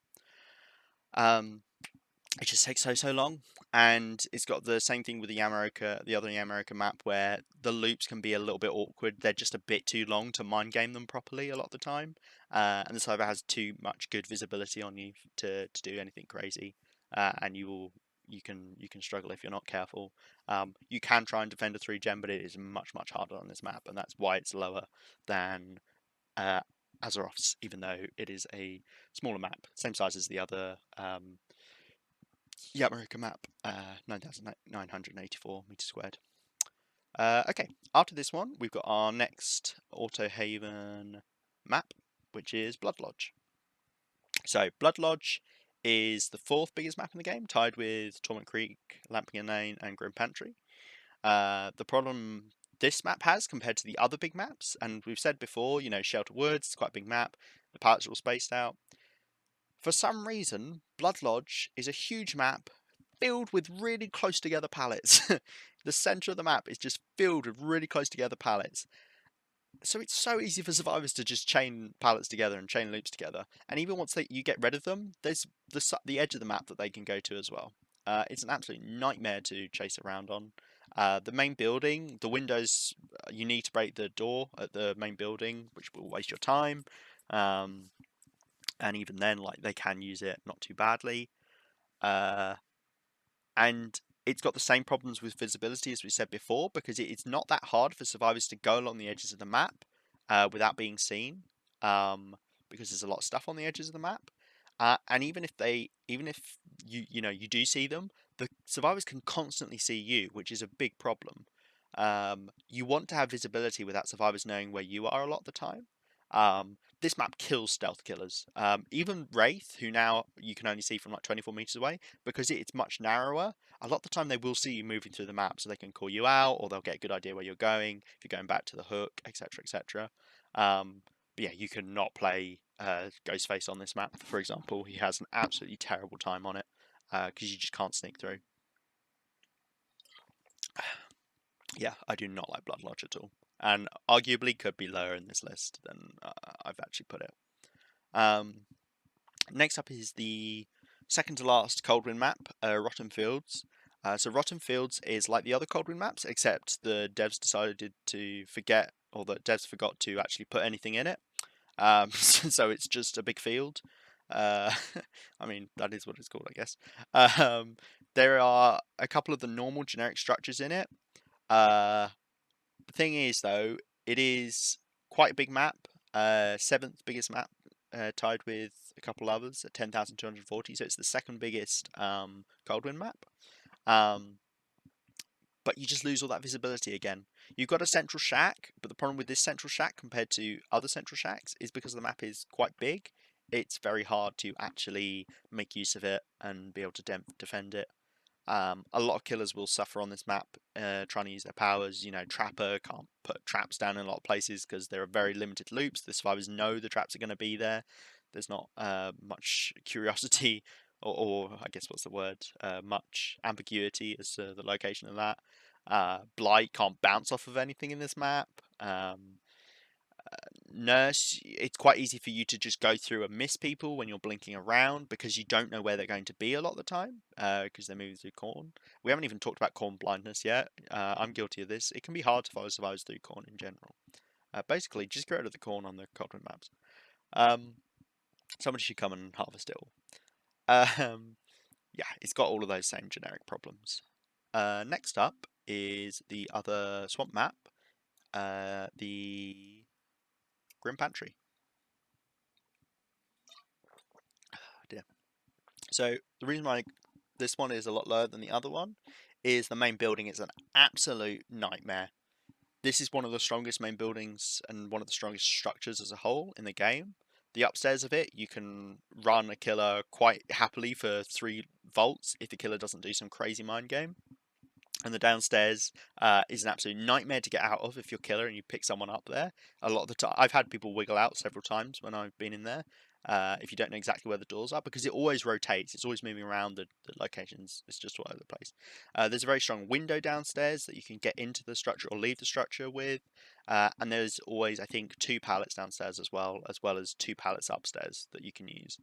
It just takes so long, and it's got the same thing with the other Yamaroka map, where the loops can be a little bit awkward. They're just a bit too long to mind game them properly a lot of the time, and the server has too much good visibility on you to do anything crazy, and you can struggle if you're not careful. You can try and defend a 3 gen, but it is much harder on this map, and that's why it's lower than Azeroth's, even though it is a smaller map, same size as the other Yamaroka map, 9,984 meters squared. Okay, after this one, we've got our next Auto Haven map, which is Blood Lodge. So, Blood Lodge is the 4th biggest map in the game, tied with Tormund Creek, Lampion Lane, and Grim Pantry. The problem this map has compared to the other big maps, and we've said before, Shelter Woods, it's quite a big map, the pallets are all spaced out. For some reason, Blood Lodge is a huge map filled with really close together pallets. The center of the map is just filled with really close together pallets. So it's so easy for survivors to just chain pallets together and chain loops together. And even once you get rid of them, there's the edge of the map that they can go to as well. It's an absolute nightmare to chase around on. The main building, the windows, you need to break the door at the main building, which will waste your time. And even then, like, they can use it not too badly. And it's got the same problems with visibility as we said before, because it's not that hard for survivors to go along the edges of the map without being seen, because there's a lot of stuff on the edges of the map. And even if you do see them, the survivors can constantly see you, which is a big problem. You want to have visibility without survivors knowing where you are a lot of the time. This map kills stealth killers. Even Wraith, who now you can only see from like 24 meters away, because it's much narrower, a lot of the time they will see you moving through the map, so they can call you out, or they'll get a good idea where you're going, if you're going back to the hook, etc, etc. But yeah, you cannot play Ghostface on this map, for example. He has an absolutely terrible time on it, because you just can't sneak through. Yeah, I do not like Blood Lodge at all, and arguably could be lower in this list than I've actually put it. Next up is the second to last Coldwind map, Rotten Fields. So Rotten Fields is like the other Coldwind maps, except the devs decided to forget, or the devs forgot to actually put anything in it. So it's just a big field. I mean, that is what it's called, I guess. There are a couple of the normal generic structures in it. The thing is, though, it is quite a big map. 7th biggest map, tied with a couple others at 10,240. So it's the second biggest Coldwind map. But you just lose all that visibility again. You've got a central shack, but the problem with this central shack compared to other central shacks is because the map is quite big. It's very hard to actually make use of it and be able to defend it. A lot of killers will suffer on this map trying to use their powers. Trapper can't put traps down in a lot of places because there are very limited loops. The survivors know the traps are going to be there. There's not much curiosity, or I guess what's the word? Much ambiguity as to the location of that. Blight can't bounce off of anything in this map. Nurse, it's quite easy for you to just go through and miss people when you're blinking around because you don't know where they're going to be a lot of the time because they're moving through corn. We haven't even talked about corn blindness yet. I'm guilty of this. It can be hard to follow survivors through corn in general. Basically, just get rid of the corn on the Codron maps. Somebody should come and harvest it all. Yeah, it's got all of those same generic problems. Next up is the other swamp map. The Grim Pantry. Oh dear. So the reason why this one is a lot lower than the other one is the main building is an absolute nightmare. This is one of the strongest main buildings and one of the strongest structures as a whole in the game. The upstairs of it, you can run a killer quite happily for 3 volts if the killer doesn't do some crazy mind game. And the downstairs is an absolute nightmare to get out of if you're killer and you pick someone up there. A lot of the time, I've had people wiggle out several times when I've been in there. If you don't know exactly where the doors are, because it always rotates, it's always moving around the locations. It's just all over the place. There's a very strong window downstairs that you can get into the structure or leave the structure with, and there's always, I think, 2 pallets downstairs as well as 2 pallets upstairs that you can use.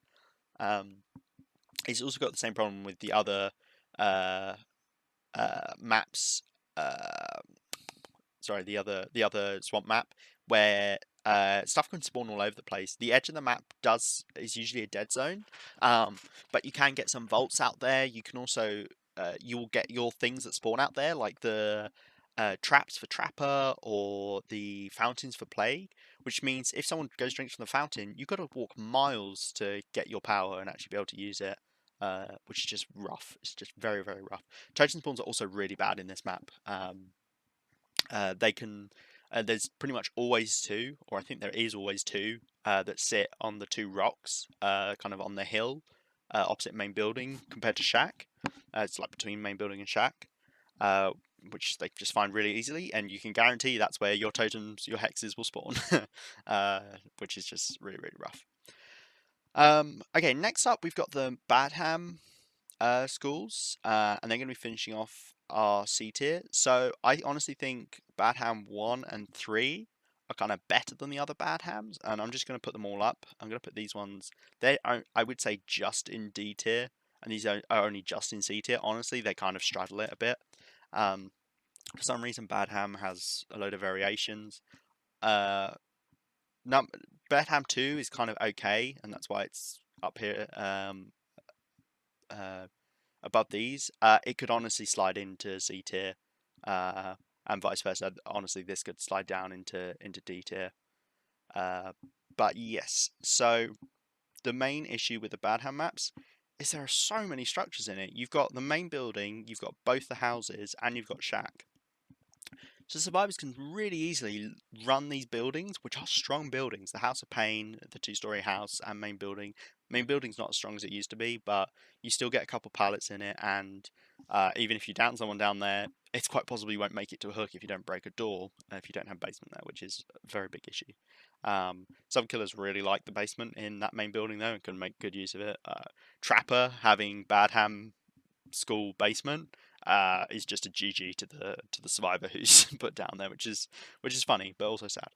It's also got the same problem with the other maps. Sorry, the other swamp map where stuff can spawn all over the place. The edge of the map is usually a dead zone, but you can get some vaults out there. You can also you will get your things that spawn out there, like the traps for Trapper or the fountains for Plague, which means if someone goes drinks from the fountain, you've got to walk miles to get your power and actually be able to use it. Which is just rough. It's just very, very rough. Totem spawns are also really bad in this map. They can. There's pretty much always 2, or I think there is always 2, that sit on the 2 rocks, kind of on the hill, opposite main building, compared to Shack. It's like between main building and Shack, which they just find really easily, and you can guarantee that's where your totems, your hexes will spawn, which is just really, really rough. Okay, next up we've got the Badham schools, and they're going to be finishing off our C tier. So I honestly think Badham 1 and 3 are kind of better than the other Badhams, and I'm just going to put them all up. I'm going to put these ones, they are, I would say, just in D tier, and these are only just in C tier. Honestly, they kind of straddle it a bit. For some reason, Badham has a load of variations. Badham 2 is kind of okay, and that's why it's up here above these. It could honestly slide into C tier, and vice versa. Honestly, this could slide down into D tier. But yes, so the main issue with the Badham maps is there are so many structures in it. You've got the main building, you've got both the houses, and you've got Shack. So survivors can really easily run these buildings, which are strong buildings. The House of Pain, the 2-story house, and main building. Main building's not as strong as it used to be, but you still get a couple pallets in it, and even if you down someone down there, it's quite possible you won't make it to a hook if you don't break a door, if you don't have basement there, which is a very big issue. Some killers really like the basement in that main building though, and can make good use of it. Trapper having Badham school basement is just a GG to the survivor who's put down there, which is funny but also sad.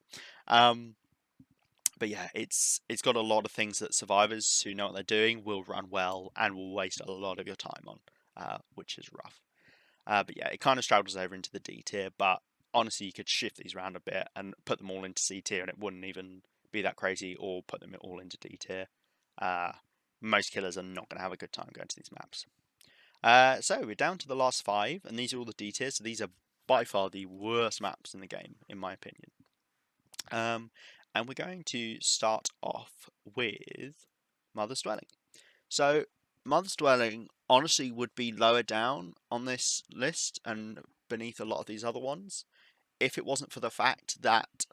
But yeah, it's got a lot of things that survivors who know what they're doing will run well and will waste a lot of your time on, which is rough. But yeah, it kind of straddles over into the D tier, but honestly you could shift these around a bit and put them all into C tier and it wouldn't even be that crazy, or put them all into D tier. Most killers are not going to have a good time going to these maps. So we're down to the last 5, and these are all the D tiers. So these are by far the worst maps in the game, in my opinion. And we're going to start off with Mother's Dwelling. So Mother's Dwelling honestly would be lower down on this list and beneath a lot of these other ones if it wasn't for the fact that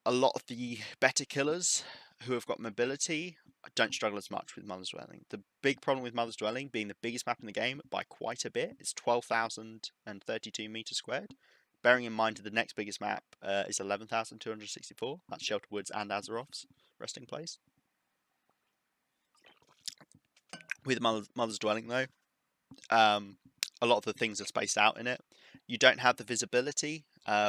a lot of the better killers who have got mobility don't struggle as much with Mother's Dwelling. The big problem with Mother's Dwelling being the biggest map in the game by quite a bit. It's 12,032 meters squared. Bearing in mind the next biggest map is 11,264. That's Shelter Woods and Azeroth's resting place. With Mother's Dwelling though, a lot of the things are spaced out in it. You don't have the visibility,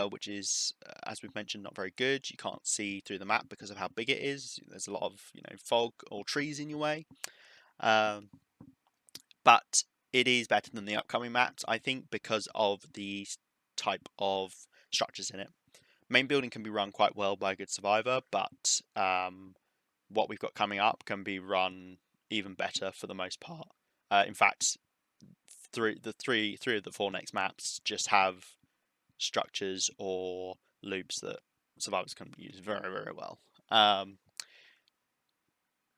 which is, as we've mentioned, not very good. You can't see through the map because of how big it is. There's a lot of fog or trees in your way. But it is better than the upcoming maps, I think, because of the type of structures in it. Main building can be run quite well by a good survivor, but what we've got coming up can be run even better for the most part. In fact, three of the 4 next maps just have structures or loops that survivors can use very, very well.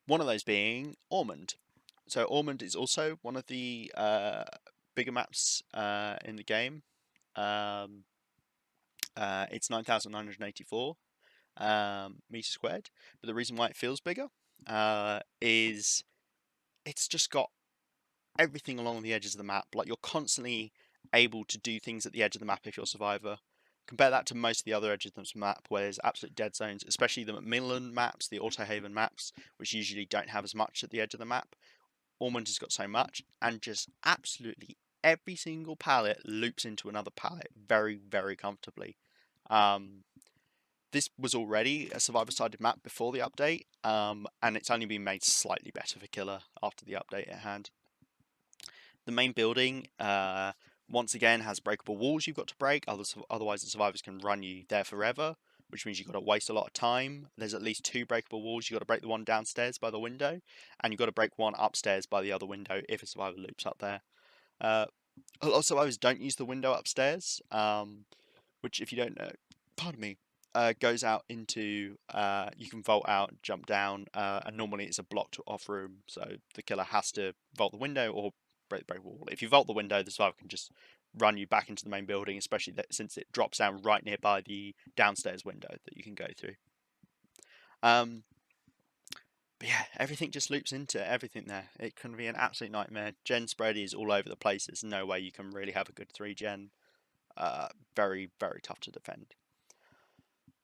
One of those being Almond. So Almond is also one of the bigger maps in the game. It's 9,984 meters squared, but the reason why it feels bigger is it's just got everything along the edges of the map. Like, you're constantly able to do things at the edge of the map if you're a survivor. Compare that to most of the other edges of the map where there's absolute dead zones, especially the Macmillan maps, the Autohaven maps, which usually don't have as much at the edge of the map. Almond has got so much, and just absolutely every single pallet loops into another pallet very, very comfortably. This was already a survivor-sided map before the update, and it's only been made slightly better for Killer after the update it had. The main building, once again, has breakable walls you've got to break, otherwise the survivors can run you there forever, which means you've got to waste a lot of time. There's at least 2 breakable walls. You've got to break the one downstairs by the window, and you've got to break one upstairs by the other window if a survivor loops up there. A lot of survivors don't use the window upstairs, which, if you don't know, pardon me, goes out into, you can vault out, jump down, and normally it's a blocked off room, so the killer has to vault the window or break the wall. If you vault the window, the survivor can just run you back into the main building, especially since it drops down right nearby the downstairs window that you can go through. But yeah, everything just loops into everything there. It can be an absolute nightmare. Gen spread is all over the place. There's no way you can really have a good 3 gen. Very, very tough to defend.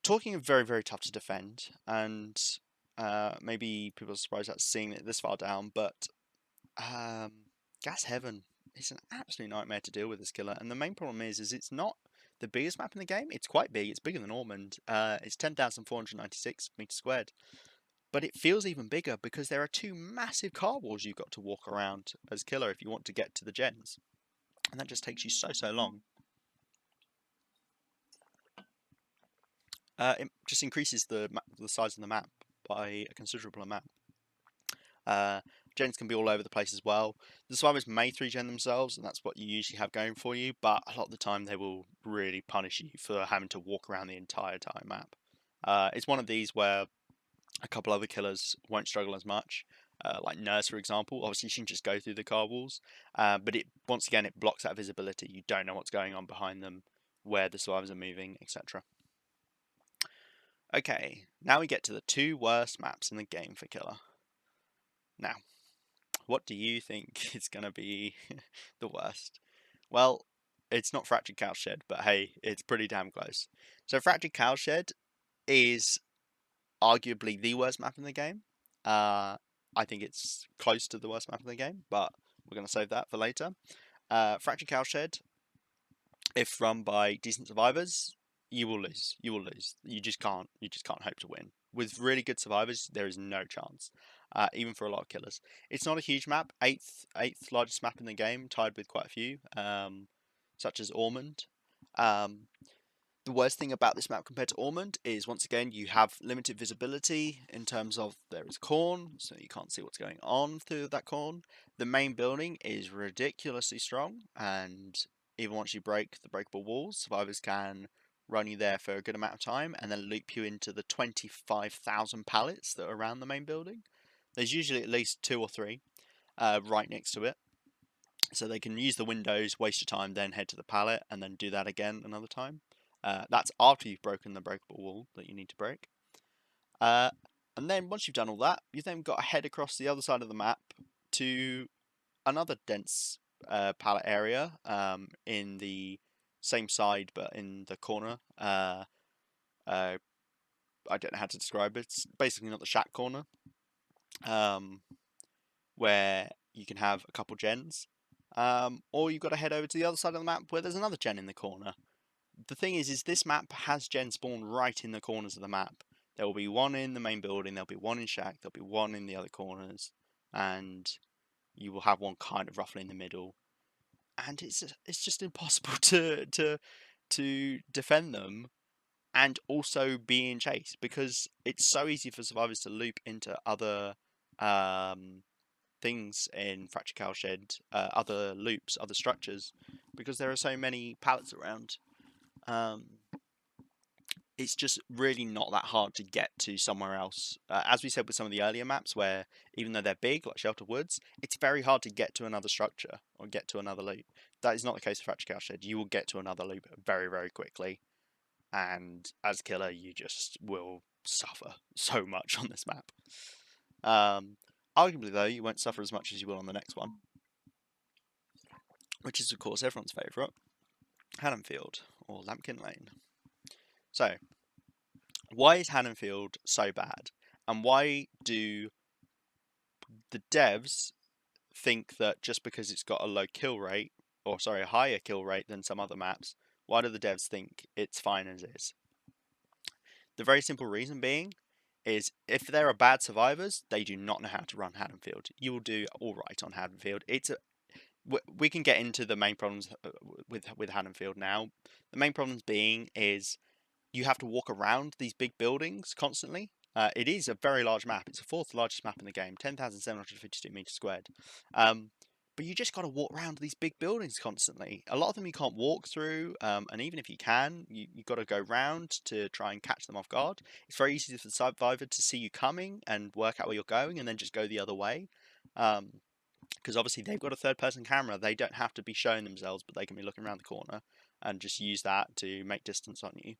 Talking of very, very tough to defend, and maybe people are surprised at seeing it this far down, but Gas Heaven is an absolute nightmare to deal with this killer. And the main problem is it's not the biggest map in the game. It's quite big. It's bigger than Almond. It's 10,496 meters squared. But it feels even bigger because there are 2 massive car walls you've got to walk around as killer if you want to get to the gens. And that just takes you so long. It just increases the size of the map by a considerable amount. Gens can be all over the place as well. The survivors may 3-gen themselves, and that's what you usually have going for you, but a lot of the time they will really punish you for having to walk around the entire map. It's one of these where a couple other killers won't struggle as much, like Nurse, for example. Obviously, she can just go through the car walls, but once again, it blocks that visibility. You don't know what's going on behind them, where the survivors are moving, etc. Okay, now we get to the 2 worst maps in the game for Killer. Now, what do you think is going to be the worst? Well, it's not Fractured Cowshed, but hey, it's pretty damn close. So Fractured Cowshed is arguably the worst map in the game. I think it's close to the worst map in the game, but we're going to save that for later. Fractured Cowshed, if run by decent survivors, you will lose. You will lose. You just can't hope to win. With really good survivors, there is no chance. Even for a lot of killers. It's not a huge map, 8th largest map in the game, tied with quite a few, such as Almond. The worst thing about this map compared to Almond is, once again, you have limited visibility in terms of there is corn, so you can't see what's going on through that corn. The main building is ridiculously strong, and even once you break the breakable walls, survivors can run you there for a good amount of time and then loop you into the 25,000 pallets that are around the main building. There's usually at least 2 or 3 right next to it. So they can use the windows, waste your time, then head to the pallet, and then do that again another time. That's after you've broken the breakable wall that you need to break. And then once you've done all that, you've then got to head across the other side of the map to another dense pallet area in the same side but in the corner. I don't know how to describe it. It's basically not the shack corner, where you can have a couple gens. Or you've got to head over to the other side of the map where there's another gen in the corner. The thing is this map has gen spawn right in the corners of the map. There will be one in the main building, there'll be one in shack, there'll be one in the other corners, and you will have one kind of roughly in the middle. And it's just impossible to defend them and also be in chase, because it's so easy for survivors to loop into other things in Fractured Cowshed, other loops, other structures, because there are so many pallets around. it's just really not that hard to get to somewhere else. As we said with some of the earlier maps, where even though they're big, like Shelter Woods, it's very hard to get to another structure or get to another loop. That is not the case with Fractured Cowshed. You will get to another loop very, very quickly, and as killer, you just will suffer so much on this map. Arguably, though, you won't suffer as much as you will on the next one, which is, of course, everyone's favourite, Haddonfield, or Lambkin Lane. So, why is Haddonfield so bad? And why do the devs think that just because it's got a low kill rate, or sorry, a higher kill rate than some other maps, why do the devs think it's fine as is? The very simple reason being is if there are bad survivors, they do not know how to run Haddonfield. You will do all right on Haddonfield. We can get into the main problems with Haddonfield now. The main problems being is you have to walk around these big buildings constantly. It is a very large map. It's the fourth largest map in the game, 10,752 meters squared. But you just got to walk around these big buildings constantly. A lot of them you can't walk through, and even if you can, you've got to go round to try and catch them off guard. It's very easy for the survivor to see you coming and work out where you're going and then just go the other way. Because obviously they've got a third-person camera. They don't have to be showing themselves, but they can be looking around the corner and just use that to make distance on you.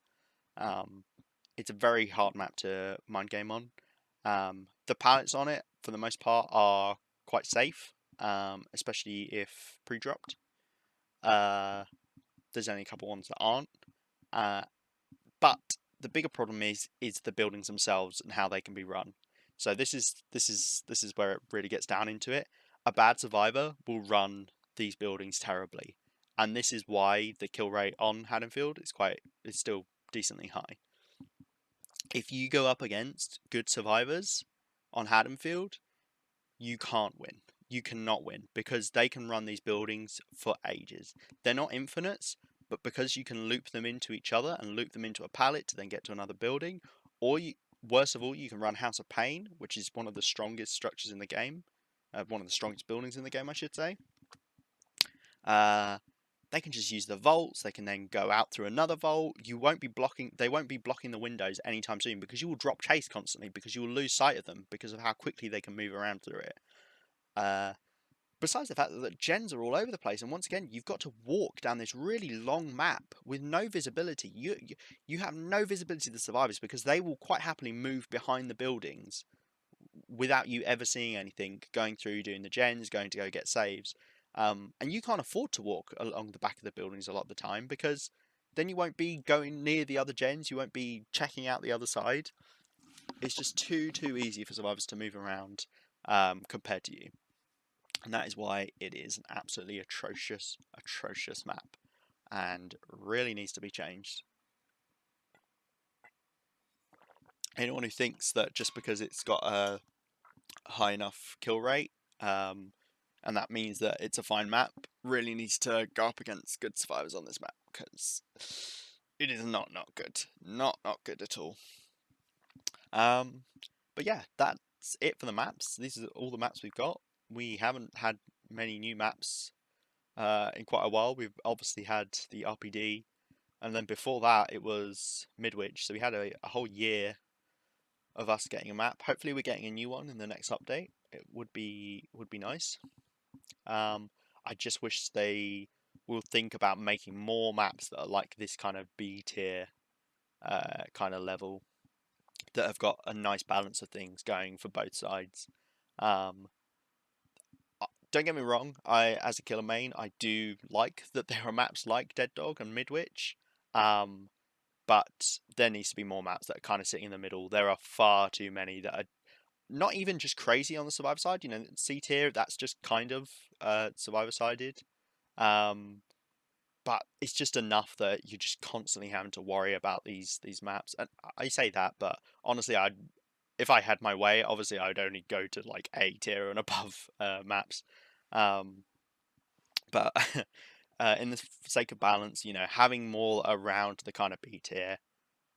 It's a very hard map to mind game on. The pallets on it, for the most part, are quite safe, especially if pre-dropped. There's only a couple ones that aren't. But the bigger problem is the buildings themselves and how they can be run. So this is where it really gets down into it. A bad survivor will run these buildings terribly, and this is why the kill rate on Haddonfield is still decently high. If you go up against good survivors on Haddonfield, you can't win. You cannot win because they can run these buildings for ages. They're not infinites, but because you can loop them into each other and loop them into a pallet to then get to another building, or worst of all, you can run House of Pain, which is one of the strongest structures in the game, one of the strongest buildings in the game, I should say. They can just use the vaults. They can then go out through another vault. They won't be blocking the windows anytime soon because you will drop chase constantly because you will lose sight of them because of how quickly they can move around through it. Besides the fact that the gens are all over the place, and once again, you've got to walk down this really long map with no visibility. You have no visibility to the survivors because they will quite happily move behind the buildings without you ever seeing anything, going through, doing the gens, going to go get saves. And you can't afford to walk along the back of the buildings a lot of the time because then you won't be going near the other gens, you won't be checking out the other side. It's just too easy for survivors to move around compared to you. And that is why it is an absolutely atrocious map and really needs to be changed. Anyone who thinks that just because it's got a high enough kill rate, and that means that it's a fine map, really needs to go up against good survivors on this map because it is not good. Not good at all. But yeah, that's it for the maps. These are all the maps we've got. We haven't had many new maps in quite a while. We've obviously had the RPD, and then before that it was Midwich. So we had a whole year of us getting a map. Hopefully we're getting a new one in the next update. It would be nice. I just wish they will think about making more maps that are like this kind of B tier kind of level that have got a nice balance of things going for both sides. Don't get me wrong, as a killer main, I do like that there are maps like Dead Dog and Midwich, but there needs to be more maps that are kind of sitting in the middle. There are far too many that are not even just crazy on the survivor side. You know, C tier, that's just kind of survivor sided. But it's just enough that you're just constantly having to worry about these maps. And I say that, but honestly, if I had my way, obviously I'd only go to like A tier and above maps. But in the sake of balance, you know, having more around the kind of B tier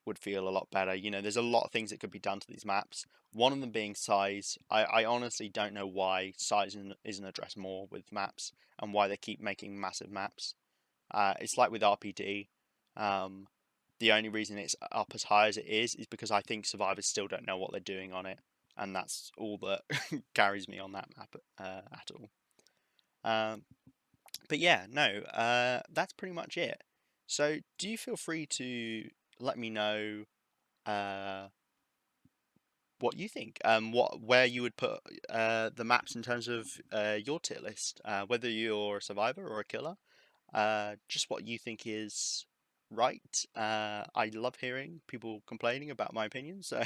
would feel a lot better. You know, there's a lot of things that could be done to these maps. One of them being size. I honestly don't know why size isn't addressed more with maps and why they keep making massive maps. It's like with RPD. the only reason it's up as high as it is because I think survivors still don't know what they're doing on it, and that's all that carries me on that map at all. But yeah, no, that's pretty much it. So do you feel free to let me know what you think, where you would put the maps in terms of your tier list, whether you're a survivor or a killer, just what you think is right. I love hearing people complaining about my opinion, so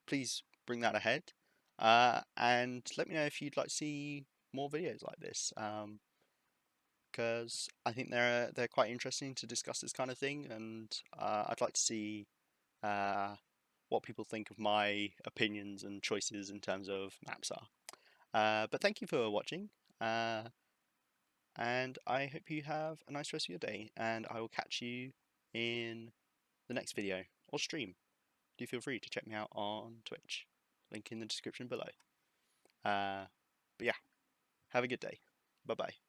please bring that ahead. And let me know if you'd like to see more videos like this, because I think they're quite interesting to discuss this kind of thing, and I'd like to see what people think of my opinions and choices in terms of maps are. But thank you for watching, and I hope you have a nice rest of your day, and I will catch you in the next video or stream. Do feel free to check me out on Twitch, link in the description below. But yeah, have a good day. Bye bye.